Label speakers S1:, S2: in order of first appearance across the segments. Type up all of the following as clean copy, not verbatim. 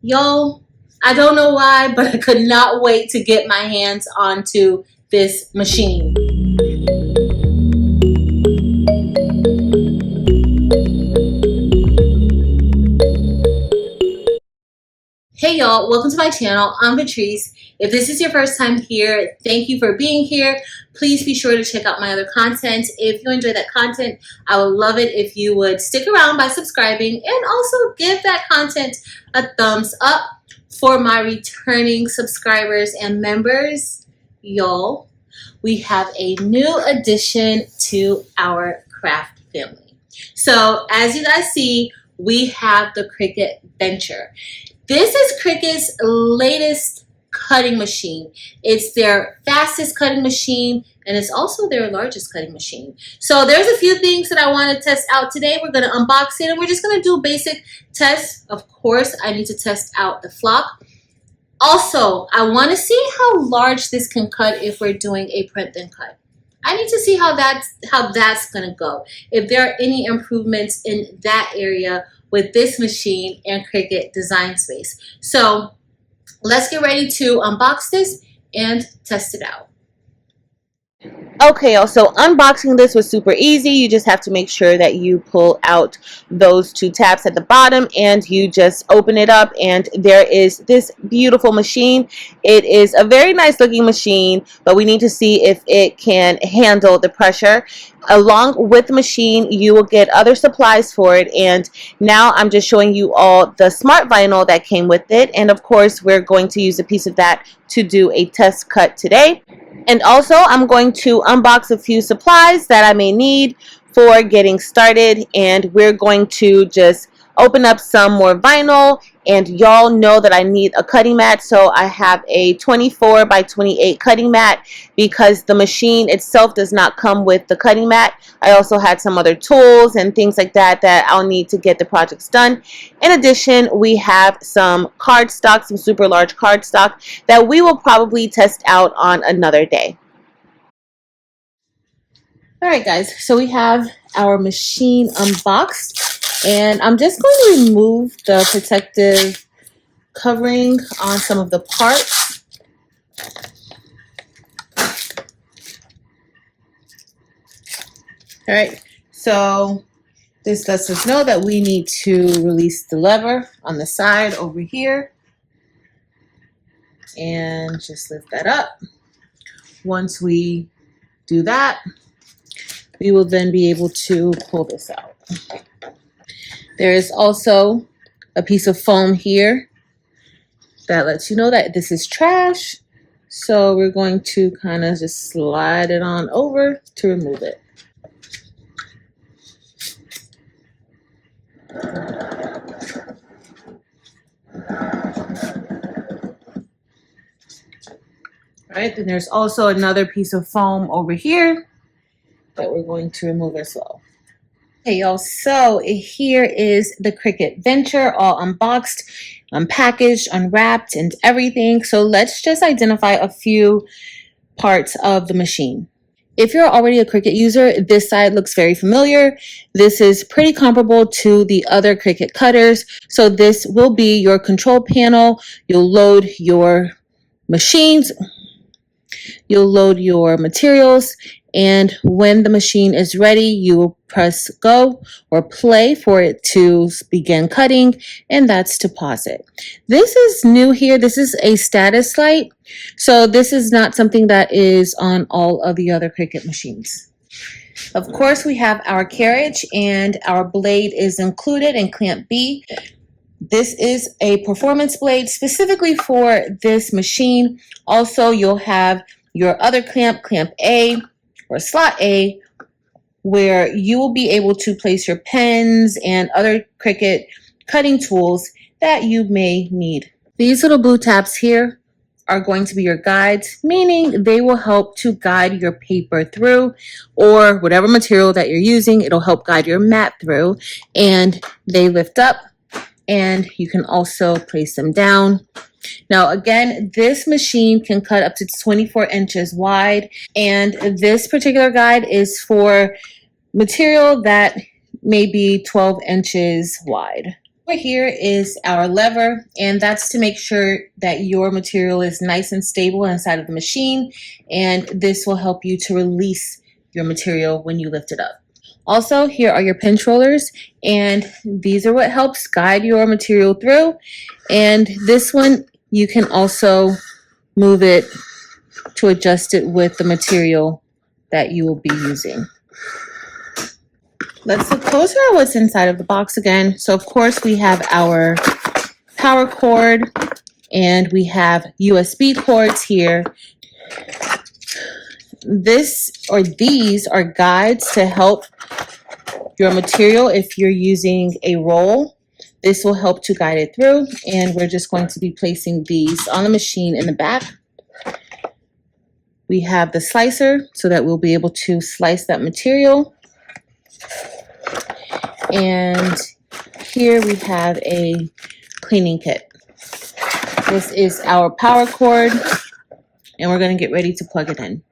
S1: Yo, I don't know why, but I could not wait to get my hands onto this machine. Hey y'all, welcome to my channel. I'm Patrice. If this is your first time here, thank you for being here. Please be sure to check out my other content. If you enjoy that content, I would love it if you would stick around by subscribing and also give that content a thumbs up. For my returning subscribers and members, y'all, we have a new addition to our craft family. So as you guys see, we have the Cricut Venture. This is Cricut's latest cutting machine. It's their fastest cutting machine, and it's also their largest cutting machine. So there's a few things that I want to test out today. We're going to unbox it, and we're just going to do basic tests. Of course, I need to test out the flop. Also, I want to see how large this can cut if we're doing a print then cut. I need to see how that's going to go. If there are any improvements in that area with this machine and Cricut Design Space. So let's get ready to unbox this and test it out. Okay, so unboxing this was super easy. You just have to make sure that you pull out those two tabs at the bottom and you just open it up, and there is this beautiful machine. It is a very nice looking machine, but we need to see if it can handle the pressure. Along with the machine, you will get other supplies for it, and now I'm just showing you all the smart vinyl that came with it, and of course we're going to use a piece of that to do a test cut today. And also, I'm going to unbox a few supplies that I may need for getting started, and we're going to just open up some more vinyl. And y'all know that I need a cutting mat, so I have a 24 by 28 cutting mat because the machine itself does not come with the cutting mat. I also had some other tools and things like that that I'll need to get the projects done. In addition, we have some cardstock, some super large cardstock that we will probably test out on another day. Alright guys, so we have our machine unboxed. And I'm just going to remove the protective covering on some of the parts. All right, so this lets us know that we need to release the lever on the side over here. And just lift that up. Once we do that, we will then be able to pull this out. There is also a piece of foam here that lets you know that this is trash. So we're going to kind of just slide it on over to remove it. All right, then there's also another piece of foam over here that we're going to remove as well. Hey y'all, so here is the Cricut Venture all unboxed, unpackaged, unwrapped, and everything. So let's just identify a few parts of the machine. If you're already a Cricut user, this side looks very familiar. This is pretty comparable to the other Cricut cutters. So this will be your control panel. You'll load your machines, you'll load your materials, and when the machine is ready, you will press go or play for it to begin cutting, and that's to pause it. This is new here. This is a status light. So this is not something that is on all of the other Cricut machines. Of course, we have our carriage, and our blade is included in clamp B. This is a performance blade specifically for this machine. Also, you'll have your other clamp, clamp A, or slot A, where you will be able to place your pens and other Cricut cutting tools that you may need. These little blue tabs here are going to be your guides, meaning they will help to guide your paper through, or whatever material that you're using, it'll help guide your mat through. And they lift up, and you can also place them down. Now again, this machine can cut up to 24 inches wide, and this particular guide is for material that may be 12 inches wide. Over here is our lever, and that's to make sure that your material is nice and stable inside of the machine, and this will help you to release your material when you lift it up. Also, here are your pinch rollers, and these are what helps guide your material through. And this one, you can also move it to adjust it with the material that you will be using. Let's look closer at what's inside of the box again. So of course we have our power cord, and we have USB cords here. These are guides to help your material if you're using a roll. This will help to guide it through, and we're just going to be placing these on the machine in the back. We have the slicer so that we'll be able to slice that material. And here we have a cleaning kit. This is our power cord, and we're going to get ready to plug it in.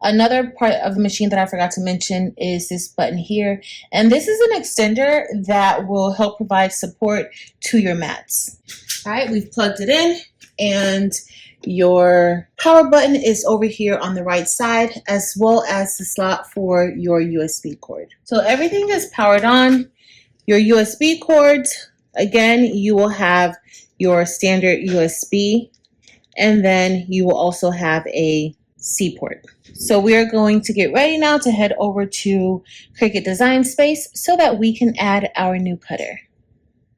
S1: Another part of the machine that I forgot to mention is this button here, and this is an extender that will help provide support to your mats. All right, we've plugged it in, and your power button is over here on the right side, as well as the slot for your USB cord. So everything is powered on. Your USB cords, again, you will have your standard USB, and then you will also have a C port. So we are going to get ready now to head over to Cricut Design Space so that we can add our new cutter.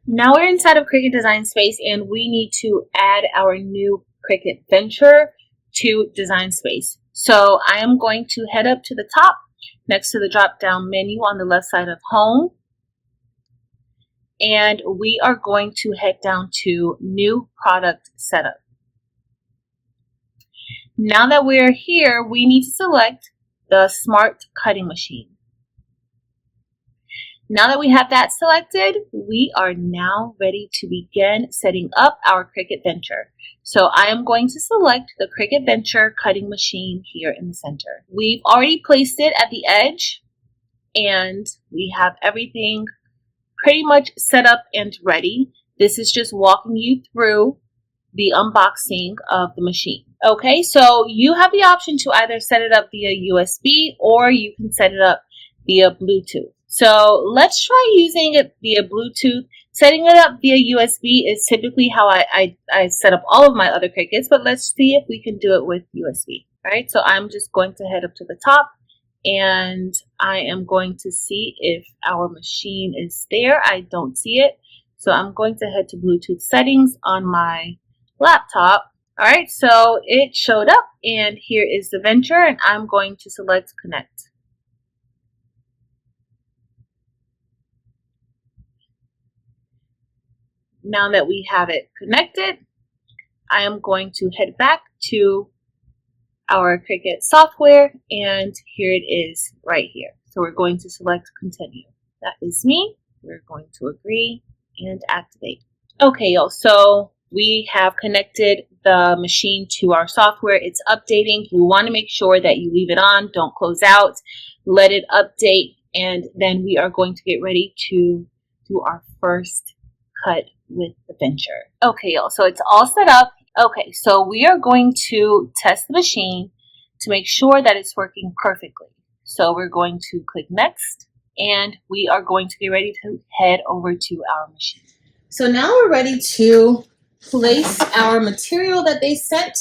S1: Now we're inside of Cricut Design Space, and we need to add our new Cricut Venture to Design Space. So I am going to head up to the top next to the drop down menu on the left side of Home, and we are going to head down to New Product Setup. Now that we're here, we need to select the Smart Cutting Machine. Now that we have that selected, we are now ready to begin setting up our Cricut Venture. So I am going to select the Cricut Venture cutting machine here in the center. We've already placed it at the edge, and we have everything pretty much set up and ready. This is just walking you through the unboxing of the machine. Okay, so you have the option to either set it up via USB or you can set it up via Bluetooth. So let's try using it via Bluetooth. Setting it up via USB is typically how I set up all of my other Cricuts, but let's see if we can do it with USB. All right, so I'm just going to head up to the top, and I am going to see if our machine is there. I don't see it, so I'm going to head to Bluetooth settings on my laptop. All right, so it showed up, and here is the Venture, and I'm going to select Connect. Now that we have it connected, I am going to head back to our Cricut software, and here it is right here. So we're going to select Continue. That is me. We're going to agree and activate. Okay, y'all, so we have connected the machine to our software. It's updating. You want to make sure that you leave it on. Don't close out. Let it update, and then we are going to get ready to do our first cut with the Venture. Okay, y'all, so it's all set up. Okay, so we are going to test the machine to make sure that it's working perfectly. So we're going to click Next, and we are going to get ready to head over to our machine. So now we're ready to place our material that they sent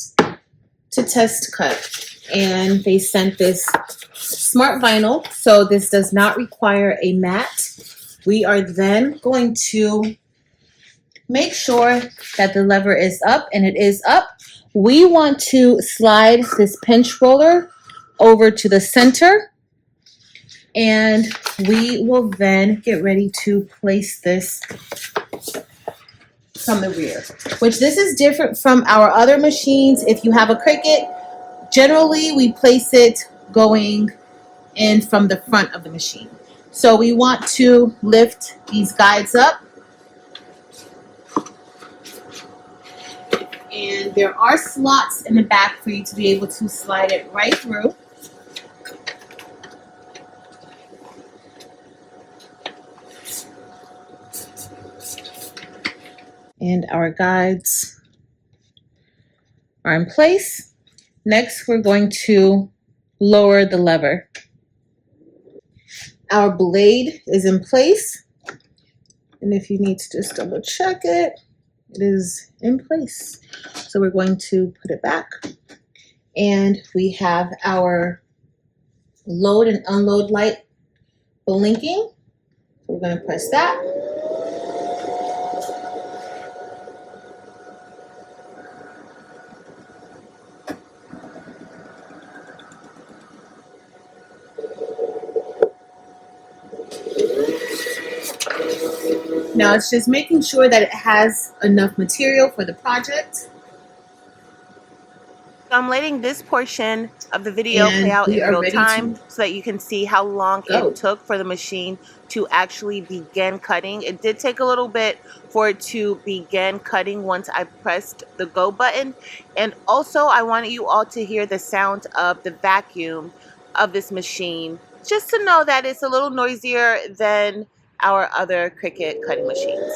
S1: to test cut. And they sent this smart vinyl, so this does not require a mat. We are then going to make sure that the lever is up, and it is up. We want to slide this pinch roller over to the center, and we will then get ready to place this from the rear, which this is different from our other machines. If you have a Cricut, generally we place it going in from the front of the machine. So we want to lift these guides up, and there are slots in the back for you to be able to slide it right through. And our guides are in place. Next, we're going to lower the lever. Our blade is in place. And if you need to just double check it, it is in place. So we're going to put it back. And we have our load and unload light blinking. So we're going to press that. Now it's just making sure that it has enough material for the project.
S2: So I'm letting this portion of the video play out in real time so that you can see how long it took for the machine to actually begin cutting. It did take a little bit for it to begin cutting once I pressed the go button. And also I wanted you all to hear the sound of the vacuum of this machine, just to know that it's a little noisier than our other Cricut cutting machines.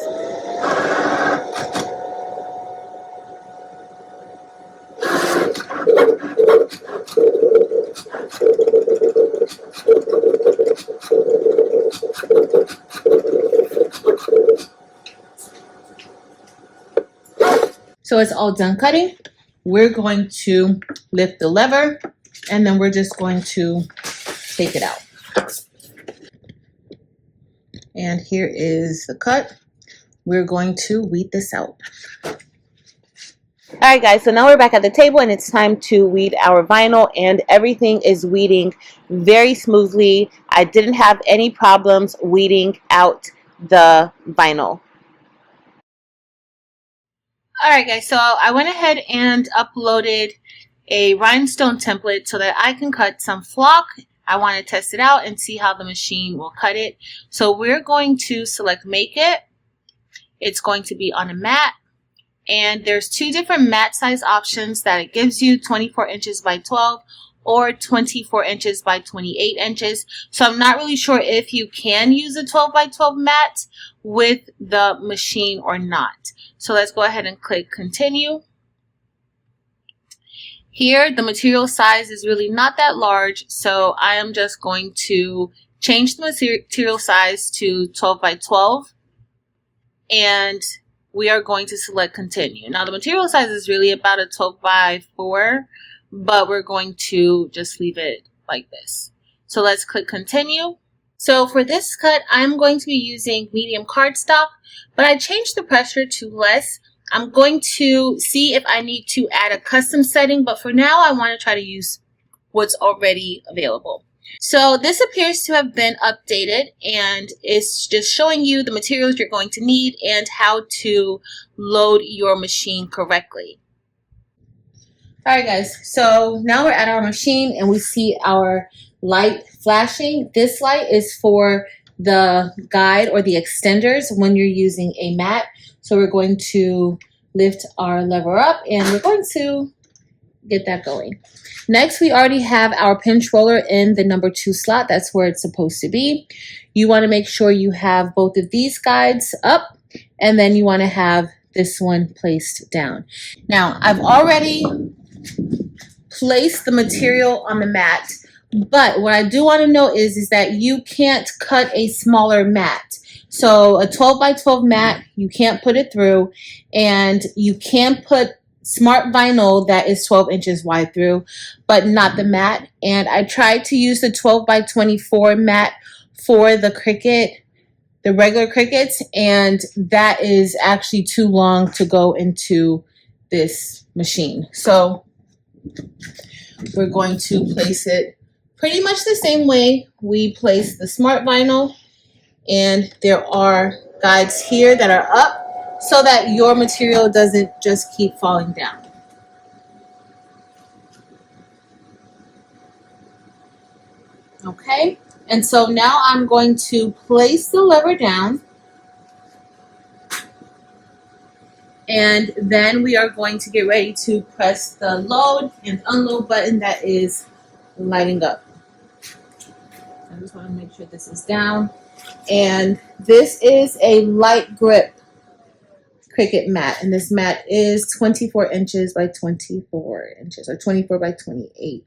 S1: So it's all done cutting. We're going to lift the lever and then we're just going to take it out. And here is the cut. We're going to weed this out.
S2: Alright guys, so now we're back at the table and it's time to weed our vinyl, and everything is weeding very smoothly. I didn't have any problems weeding out the vinyl.
S1: Alright guys, so I went ahead and uploaded a rhinestone template so that I can cut some flock. I want to test it out and see how the machine will cut it. So we're going to select Make It. It's going to be on a mat. And there's two different mat size options that it gives you, 24 inches by 12 or 24 inches by 28 inches. So I'm not really sure if you can use a 12 by 12 mat with the machine or not. So let's go ahead and click continue. Here the material size is really not that large, so I am just going to change the material size to 12 by 12 and we are going to select continue. Now the material size is really about a 12 by 4, but we're going to just leave it like this. So let's click continue. So for this cut, I'm going to be using medium cardstock, but I changed the pressure to less. I'm going to see if I need to add a custom setting, but for now I want to try to use what's already available. So this appears to have been updated and it's just showing you the materials you're going to need and how to load your machine correctly. Alright guys, so now we're at our machine and we see our light flashing. This light is for the guide or the extenders when you're using a mat. So we're going to lift our lever up and we're going to get that going. Next, we already have our pinch roller in the number 2 slot. That's where it's supposed to be. You want to make sure you have both of these guides up and then you want to have this one placed down. Now, I've already placed the material on the mat, but what I do want to note is that you can't cut a smaller mat. So a 12 by 12 mat, you can't put it through, and you can put smart vinyl that is 12 inches wide through, but not the mat. And I tried to use the 12 by 24 mat for the Cricut, the regular Cricuts, and that is actually too long to go into this machine. So we're going to place it pretty much the same way we place the smart vinyl, and there are guides here that are up so that your material doesn't just keep falling down. Okay, and so now I'm going to place the lever down, and then we are going to get ready to press the load and unload button that is lighting up. I just want to make sure this is down, and this is a light grip Cricut mat, and this mat is 24 inches by 24 inches, or 24 by 28.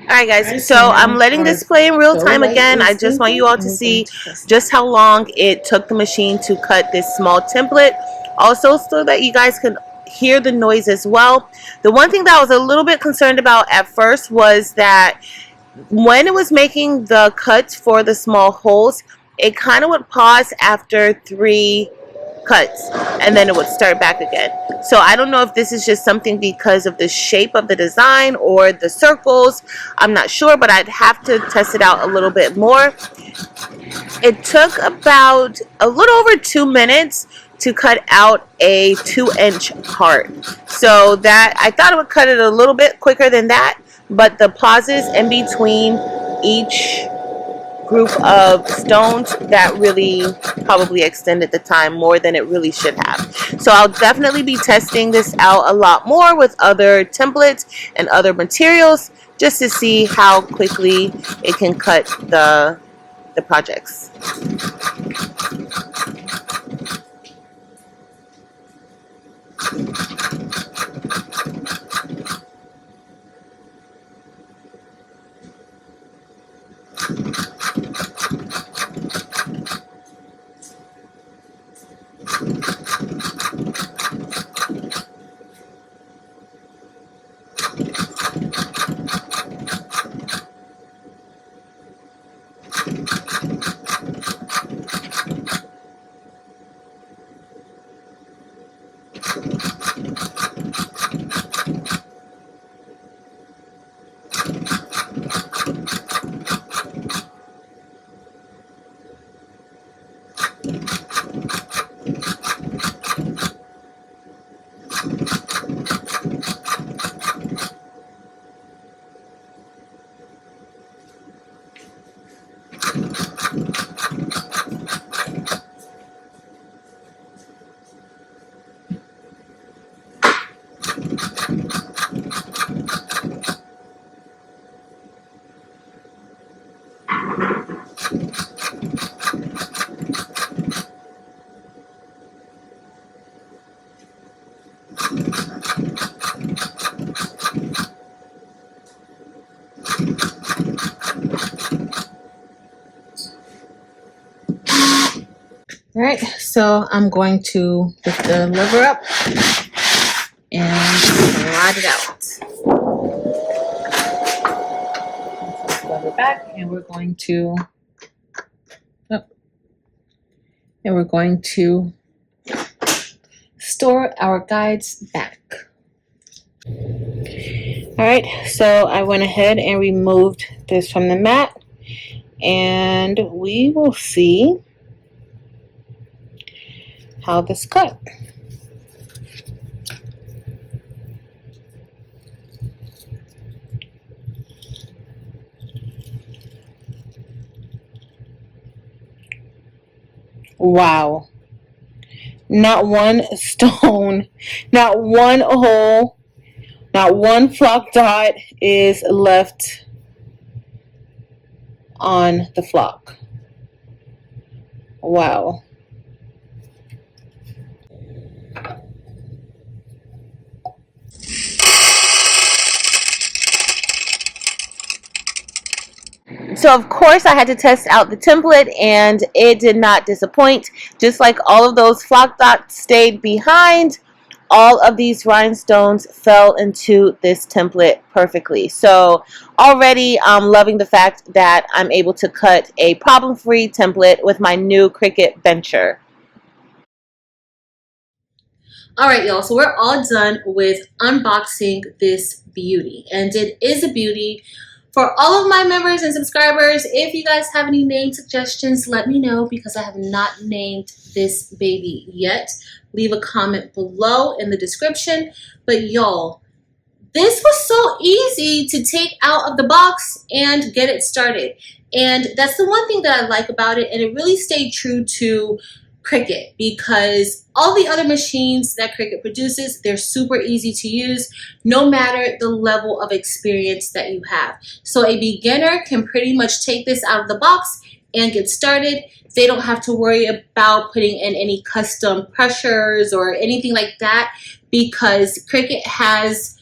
S2: Alright guys, so I'm letting this play in real time again. I just want you all to see just how long it took the machine to cut this small template. Also, so that you guys can hear the noise as well. The one thing that I was a little bit concerned about at first was that when it was making the cuts for the small holes, it kind of would pause after 3 cuts and then it would start back again. So I don't know if this is just something because of the shape of the design or the circles. I'm not sure, but I'd have to test it out a little bit more. It took about a little over 2 minutes to cut out a 2-inch heart. So that, I thought it would cut it a little bit quicker than that, but the pauses in between each group of stones, that really probably extended the time more than it really should have. So I'll definitely be testing this out a lot more with other templates and other materials just to see how quickly it can cut the projects. Alright, so I'm going to lift the lever up and slide it out. Lever back, and we're going to store our guides back. Alright, so I went ahead and removed this from the mat, and we will see how this cut. Wow. Not one stone, not one hole, not one flock dot is left on the flock. Wow. So of course I had to test out the template, and it did not disappoint. Just like all of those flock dots stayed behind, all of these rhinestones fell into this template perfectly. So already I'm loving the fact that I'm able to cut a problem-free template with my new Cricut Venture.
S1: Alright y'all, so we're all done with unboxing this beauty, and it is a beauty. For all of my members and subscribers, if you guys have any name suggestions, let me know, because I have not named this baby yet. Leave a comment below in the description. But y'all, this was so easy to take out of the box and get it started. And that's the one thing that I like about it, and it really stayed true to Cricut, because all the other machines that Cricut produces, they're super easy to use no matter the level of experience that you have. So a beginner can pretty much take this out of the box and get started. They don't have to worry about putting in any custom pressures or anything like that, because Cricut has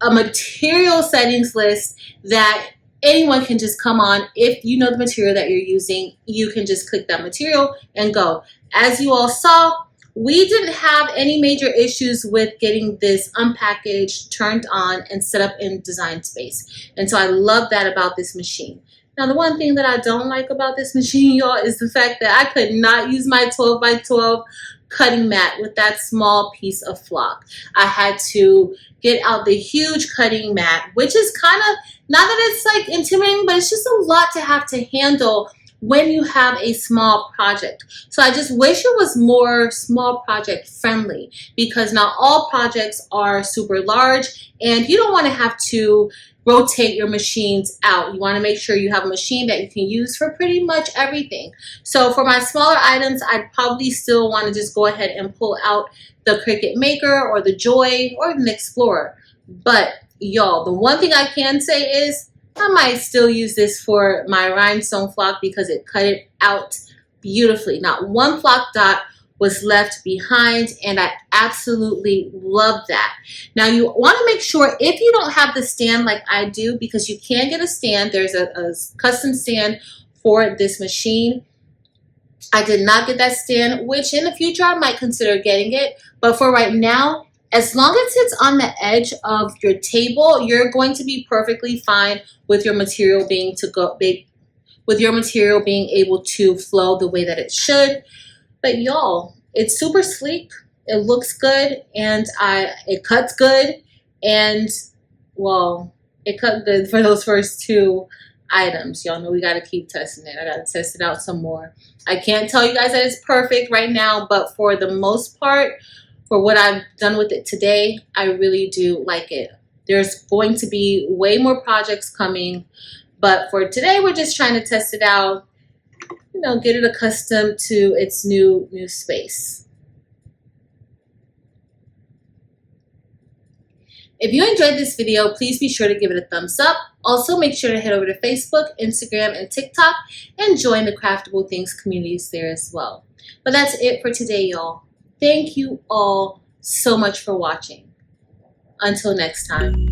S1: a material settings list that anyone can just come on. If you know the material that you're using, you can just click that material and go. As you all saw, we didn't have any major issues with getting this unpackaged, turned on, and set up in Design Space. And so I love that about this machine. Now, the one thing that I don't like about this machine, y'all, is the fact that I could not use my 12 by 12 cutting mat with that small piece of flock. I had to get out the huge cutting mat, which is kind of, not that it's like intimidating, but it's just a lot to have to handle when you have a small project. So I just wish it was more small project friendly, because not all projects are super large and you don't want to have to rotate your machines out. You want to make sure you have a machine that you can use for pretty much everything. So for my smaller items, I'd probably still want to just go ahead and pull out the Cricut Maker or the Joy or the Explorer. But y'all, the one thing I can say is I might still use this for my rhinestone flock, because it cut it out beautifully. Not one flock dot was left behind, and I absolutely love that. Now, you want to make sure, if you don't have the stand like I do, because you can get a stand, there's a custom stand for this machine. I did not get that stand, which in the future I might consider getting it, but for right now, as long as it's on the edge of your table, you're going to be perfectly fine with your material being able to flow the way that it should. But y'all, it's super sleek, it looks good, and it cuts good, and well, it cut good for those first two items. Y'all know we got to keep testing it. I got to test it out some more. I can't tell you guys that it's perfect right now, but for the most part, for what I've done with it today, I really do like it. There's going to be way more projects coming, but for today, we're just trying to test it out, you know, get it accustomed to its new space. If you enjoyed this video, please be sure to give it a thumbs up. Also, make sure to head over to Facebook, Instagram, and TikTok and join the Craftable Things communities there as well. But that's it for today, y'all. Thank you all so much for watching. Until next time.